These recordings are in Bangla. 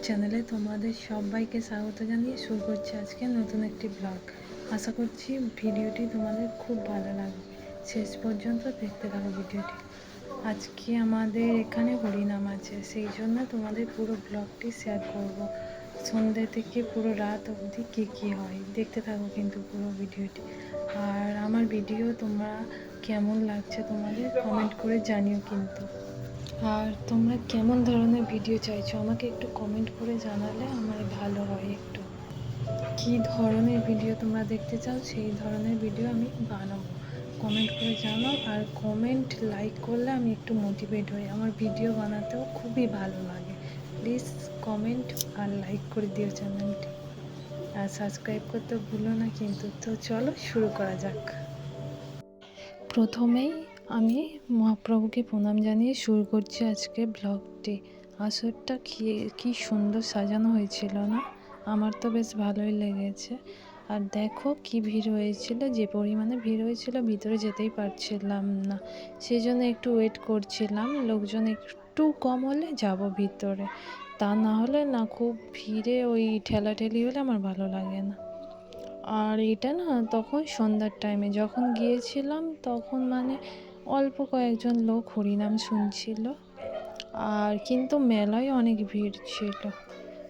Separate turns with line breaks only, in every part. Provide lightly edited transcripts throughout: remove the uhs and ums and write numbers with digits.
চ্যানেলে তোমাদের সবাইকে স্বাগত জানিয়ে শুরু করছি আজকে নতুন একটি ব্লগ। আশা করছি ভিডিওটি তোমাদের খুব ভালো লাগবে, শেষ পর্যন্ত দেখতে থাকো ভিডিওটি। আজকে আমাদের এখানে হরিনাম আছে, সেই জন্য তোমাদের পুরো ব্লগটি শেয়ার করব। সন্ধ্যে থেকে পুরো রাত অবধি কী হয় দেখতে থাকো কিন্তু পুরো ভিডিওটি। আর আমার ভিডিও তোমরা কেমন লাগছে তোমাদের কমেন্ট করে জানিও কিন্তু। আর তোমরা কেমন ধরনের ভিডিও চাইছো আমাকে একটু কমেন্ট করে জানালে আমার ভালো হয়। একটু কী ধরনের ভিডিও তোমরা দেখতে চাও সেই ধরনের ভিডিও আমি বানাবো, কমেন্ট করে জানাও। আর কমেন্ট লাইক করলে আমি একটু মোটিভেট হই, আমার ভিডিও বানাতেও খুবই ভালো লাগে। প্লিজ কমেন্ট আর লাইক করে দিও চ্যানেলটি, আর সাবস্ক্রাইব করতে ভুলো না কিন্তু। তো চলো শুরু করা যাক। প্রথমেই আমি মহাপ্রভুকে প্রণাম জানিয়ে শুরু করছি আজকে ব্লগটি। আসরটা কি সুন্দর সাজানো হয়েছিল না? আমার তো বেশ ভালোই লেগেছে। আর দেখো কি ভিড় হয়েছিল, যে পরিমাণে ভিড় হয়েছিল ভিতরে যেতেই পারছিলাম না, সেই জন্য একটু ওয়েট করছিলাম, লোকজন একটু কম হলে যাব ভিতরে, তা না হলে না খুব ভিড়ে ওই ঠেলাঠেলি হলে আমার ভালো লাগে না। আর এটা না তখন সন্ধ্যার টাইমে যখন গিয়েছিলাম, তখন মানে অল্প কয়েকজন লোক হরিনাম শুনছিল, আর কিন্তু মেলায় অনেক ভিড় ছিল।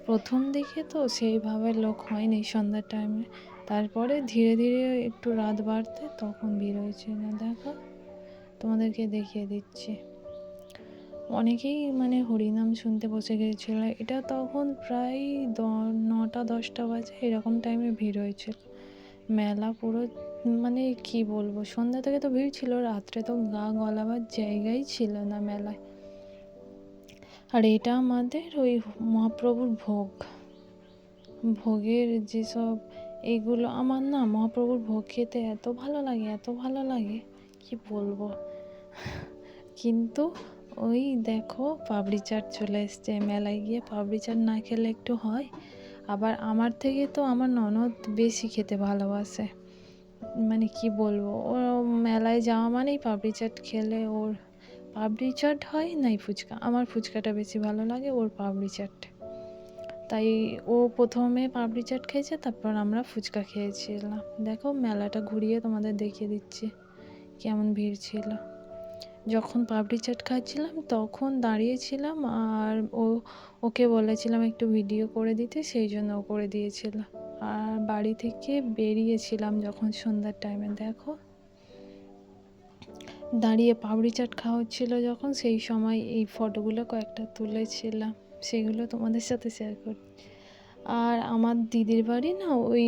প্রথম দিকে তো সেইভাবে লোক হয়নি সন্ধ্যার টাইমে, তারপরে ধীরে ধীরে একটু রাত বাড়তে তখন ভিড় হয়েছিল। দেখো তোমাদেরকে দেখিয়ে দিচ্ছি, অনেকেই মানে হরিনাম শুনতে বসে গিয়েছিল। এটা তখন প্রায় 9টা-10টা বাজে এরকম টাইমে ভিড় হয়েছিল। মেলা পুরো মানে কি বলবো, সন্ধ্যা থেকে তো ভিড় ছিল, রাত্রে তো গা গলাবার জায়গাই ছিল না মেলায়। আর এটা আমাদের ওই মহাপ্রভুর ভোগের যেসব এইগুলো, আমার না মহাপ্রভুর ভোগ খেতে এত ভালো লাগে কি বলবো। কিন্তু ওই দেখো পাপড়ি চাট চলে এসছে, মেলায় গিয়ে পাপড়ি চাট না খেলে একটু হয়? আবার আমার থেকে তো আমার ননদ বেশি খেতে ভালোবাসে, মানে কি বলবো, ও মেলায় যাওয়া মানেই পাপড়ি চাট খেলে ওর পাপড়ি চাট হয় নাই ফুচকা, আমার ফুচকাটা বেশি ভালো লাগে, ওর পাপড়ি চাট। তাই ও প্রথমে পাপড়ি চাট খেয়েছে, তারপর আমরা ফুচকা খেয়েছিলাম। দেখো মেলাটা ঘুরিয়ে তোমাদের দেখিয়ে দিচ্ছি কেমন ভিড় ছিল। যখন পাপড়ি চাট খাচ্ছিলাম তখন দাঁড়িয়েছিলাম, আর ওকে বলেছিলাম একটু ভিডিও করে দিতে, সেই জন্য ও করে দিয়েছিল। আর বাড়ি থেকে বেরিয়েছিলাম যখন সন্ধ্যার টাইমে, দেখো দাঁড়িয়ে পাপড়ি চাট খাওয়া হচ্ছিল যখন, সেই সময় এই ফটোগুলো কয়েকটা তুলেছিলাম, সেগুলো তোমাদের সাথে শেয়ার করি। আর আমার দিদির বাড়ি না ওই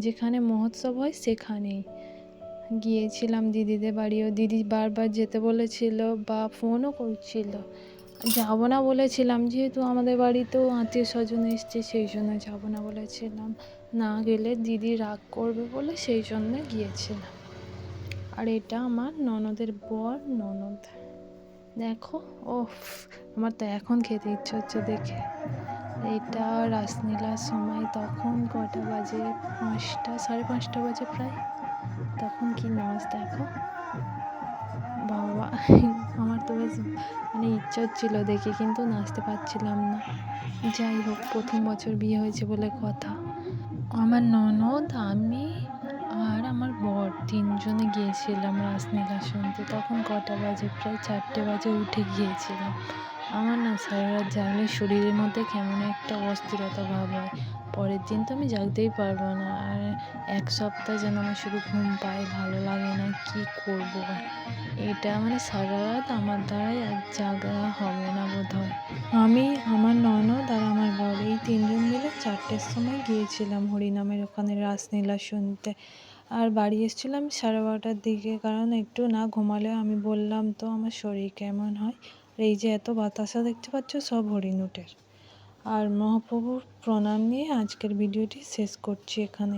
যেখানে মহোৎসব হয় সেখানেই গিয়েছিলাম দিদিদের বাড়িও। দিদি বারবার যেতে বলেছিল বা ফোনও করছিল, যাব না বলেছিলাম, যেহেতু আমাদের বাড়িতেও আত্মীয় স্বজন এসছে সেই জন্য যাব না বলেছিলাম, না গেলে দিদি রাগ করবে বলে সেই জন্য গিয়েছিলাম। আর এটা আমার ননদের বর ননদ, দেখো ও আমার তো এখন খেতে ইচ্ছে হচ্ছে দেখে। এটা রাসলীলার সময়, তখন কটা বাজে, 5টা 5:30 বাজে প্রায়, তখন কি নাচ দেখো বাবা। আমার তো বেশ মানে ইচ্ছা হচ্ছিল দেখে, কিন্তু নাচতে পারছিলাম না। যাই হোক, প্রথম বছর বিয়ে হয়েছে বলে কথা। আমার ননদ, আমি আর আমার বর 3জনে গিয়েছিলাম রাসলীলা শুনতে। তখন কটা বাজে, প্রায় 4টে বাজে উঠে গিয়েছিলাম। আমার না সারা রাত জাগলে শরীরের মধ্যে কেমন একটা অস্থিরতা ভাব হয়, পরের দিন তো আমি জাগতেই পারবো না। আর 1 সপ্তাহ যেন আমার শুধু ঘুম পায়, ভালো লাগে না, কি করবো। এটা মানে সারা রাত আমার দ্বারাই আর জাগা হবে না বোধহয়। আমি, আমার ননদ আর আমার বর এই 3জন মিলে 4টের সময় গিয়েছিলাম হরিনামের ওখানে রাসলীলা শুনতে। আর বাড়ি এসেছিলাম 12:30টার দিকে, কারণ একটু না ঘুমালে, আমি বললাম তো আমার শরীর কেমন হয়। আর এই যে এত বাতাসা দেখতে পাচ্ছ সব হরিণুটের। আর মহাপ্রভুর প্রণাম নিয়ে আজকের ভিডিওটি শেষ করছি এখানে।